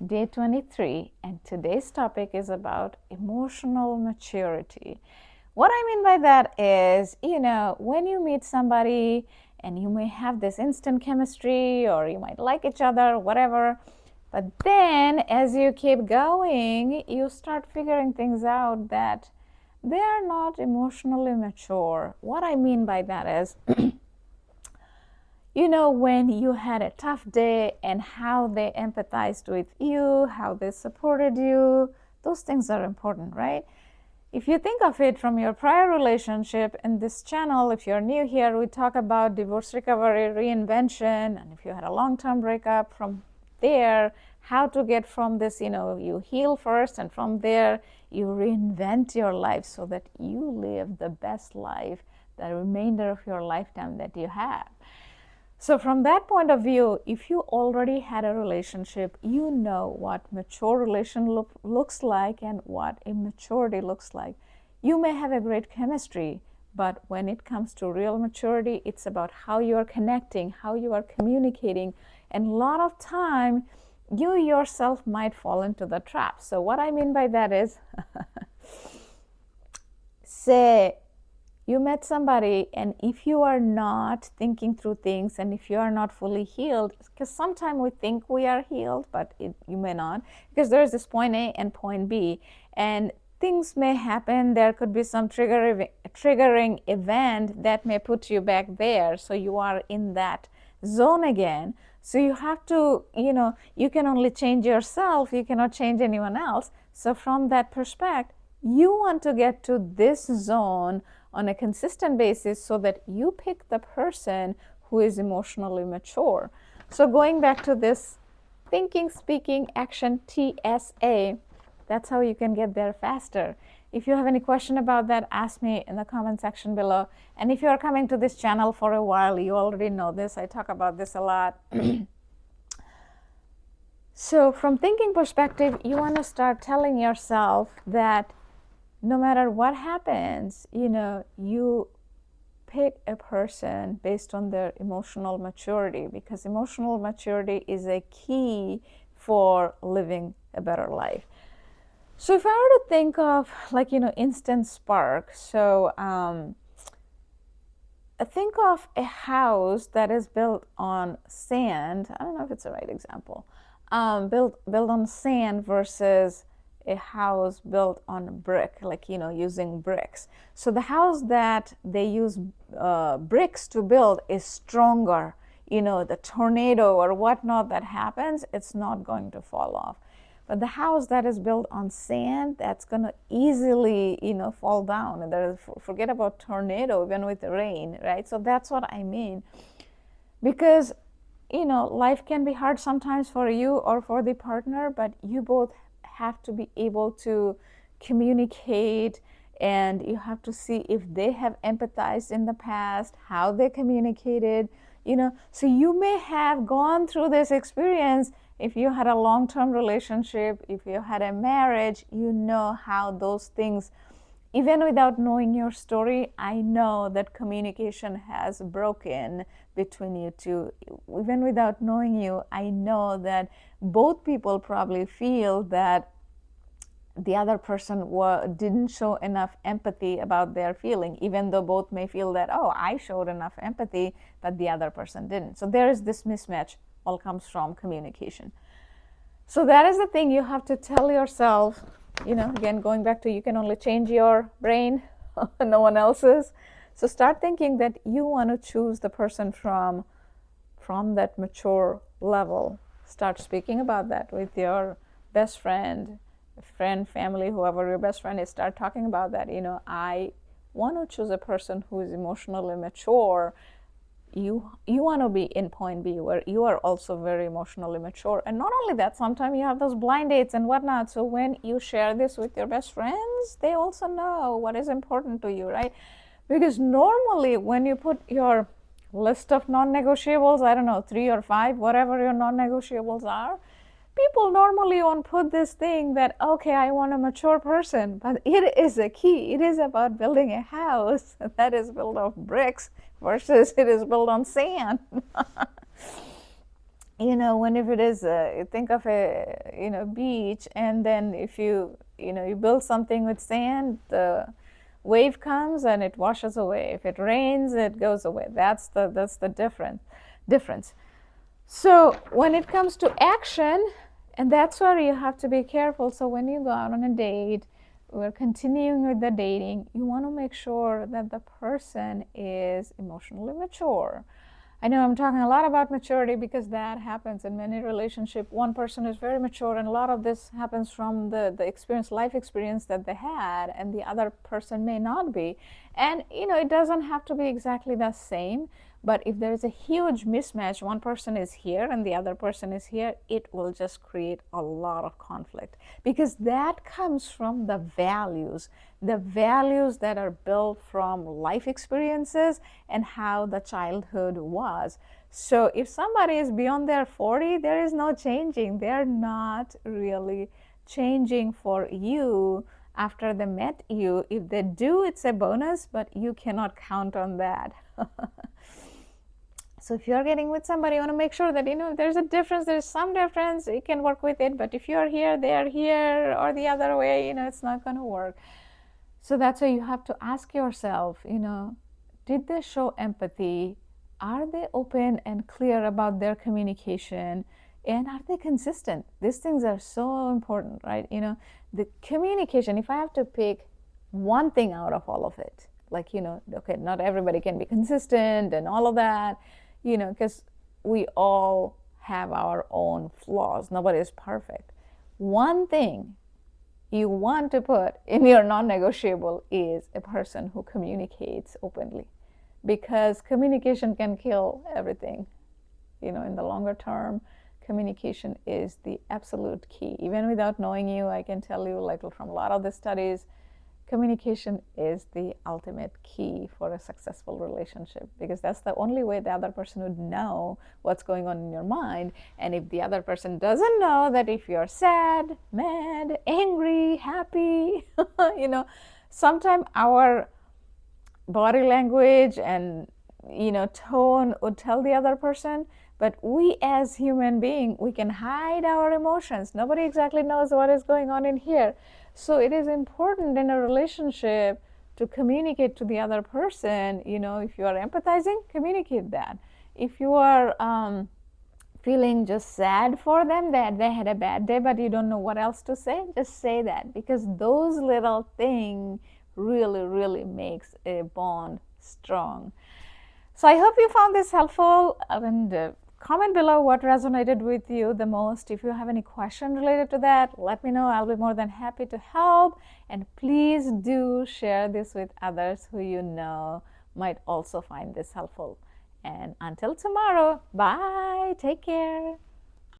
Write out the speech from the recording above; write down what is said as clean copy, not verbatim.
day 23, and today's topic is about emotional maturity. What I mean by that is, when you meet somebody and you may have this instant chemistry or you might like each other, whatever, but then as you keep going, you start figuring things out that they are not emotionally mature. What I mean by that is, when you had a tough day and how they empathized with you, how they supported you, those things are important, right? If you think of it from your prior relationship, in this channel, if you're new here, we talk about divorce recovery, reinvention, and if you had a long-term breakup, from there, how to get from this, you heal first, and from there, you reinvent your life so that you live the best life, the remainder of your lifetime that you have. So from that point of view, if you already had a relationship, you know what mature relation looks like and what immaturity looks like. You may have a great chemistry, but when it comes to real maturity, it's about how you are connecting, how you are communicating, and a lot of time, you yourself might fall into the trap. So what I mean by that is, say, you met somebody, and if you are not thinking through things and if you are not fully healed, because sometimes we think we are healed, but you may not, because there is this point A and point B, and things may happen. There could be some triggering event that may put you back there, so you are in that zone again. So you have to, you can only change yourself, you cannot change anyone else. So from that perspective, you want to get to this zone on a consistent basis so that you pick the person who is emotionally mature. So going back to this thinking, speaking, action, TSA, that's how you can get there faster. If you have any question about that, ask me in the comment section below. And if you are coming to this channel for a while, you already know this. I talk about this a lot. So from thinking perspective, you want to start telling yourself that no matter what happens, you pick a person based on their emotional maturity, because emotional maturity is a key for living a better life. So if I were to think of instant spark, so think of a house that is built on sand. I don't know if it's the right example. Built on sand versus a house built on brick, using bricks. So the house that they use bricks to build is stronger. The tornado or whatnot that happens, it's not going to fall off. But the house that is built on sand, that's going to easily, fall down. And forget about tornado, even with the rain, right? So that's what I mean. Because, life can be hard sometimes for you or for the partner, but you both have to be able to communicate, and you have to see if they have empathized in the past, how they communicated, so you may have gone through this experience. If you had a long-term relationship, if you had a marriage, you know how those things, even without knowing your story, I know that communication has broken between you two. Even without knowing you, I know that both people probably feel that the other person didn't show enough empathy about their feeling, even though both may feel that, oh, I showed enough empathy, but the other person didn't. So there is this mismatch, all comes from communication. So that is the thing you have to tell yourself, again, going back to, you can only change your brain, no one else's. So start thinking that you want to choose the person from that mature level. Start speaking about that with your best friend, family, whoever your best friend is. Start talking about that. I want to choose a person who is emotionally mature. You want to be in point B, where you are also very emotionally mature. And not only that, sometimes you have those blind dates and whatnot. So when you share this with your best friends, they also know what is important to you, right? Because normally when you put your list of non-negotiables, I don't know, 3 or 5, whatever your non-negotiables are, people normally won't put this thing that, okay, I want a mature person, but it is a key. It is about building a house that is built of bricks versus it is built on sand. when if it is, think of a beach, and then if you build something with sand, the wave comes and it washes away. If it rains, it goes away. That's the difference. So when it comes to action, and that's where you have to be careful. So when you go out on a date, we're continuing with the dating, you want to make sure that the person is emotionally mature. I know I'm talking a lot about maturity because that happens in many relationships. One person is very mature, and a lot of this happens from the life experience that they had, and the other person may not be. And it doesn't have to be exactly the same, but if there's a huge mismatch, one person is here and the other person is here, it will just create a lot of conflict, because that comes from the values that are built from life experiences and how the childhood was. So if somebody is beyond their 40, there is no changing. They're not really changing for you after they met you. If they do, it's a bonus, but you cannot count on that. So if you're getting with somebody, you want to make sure that there's a difference, there's some difference, you can work with it. But if you're here, they're here, or the other way, it's not going to work. So that's why you have to ask yourself, did they show empathy? Are they open and clear about their communication? And are they consistent? These things are so important, right? The communication, if I have to pick one thing out of all of it, like, okay, not everybody can be consistent and all of that, because we all have our own flaws. Nobody is perfect. One thing you want to put in your non-negotiable is a person who communicates openly, because communication can kill everything. In the longer term, communication is the absolute key. Even without knowing you, I can tell you, like from a lot of the studies, communication is the ultimate key for a successful relationship, because that's the only way the other person would know what's going on in your mind. And if the other person doesn't know that if you're sad, mad, angry, happy, sometimes our body language and tone would tell the other person, but we as human being, we can hide our emotions. Nobody exactly knows what is going on in here. So it is important in a relationship to communicate to the other person. If you are empathizing, communicate that. If you are feeling just sad for them that they had a bad day, but you don't know what else to say, just say that, because those little things really, really makes a bond strong. So I hope you found this helpful, and comment below what resonated with you the most. If you have any question related to that, let me know. I'll be more than happy to help. And please do share this with others who you know might also find this helpful. And until tomorrow, bye. Take care.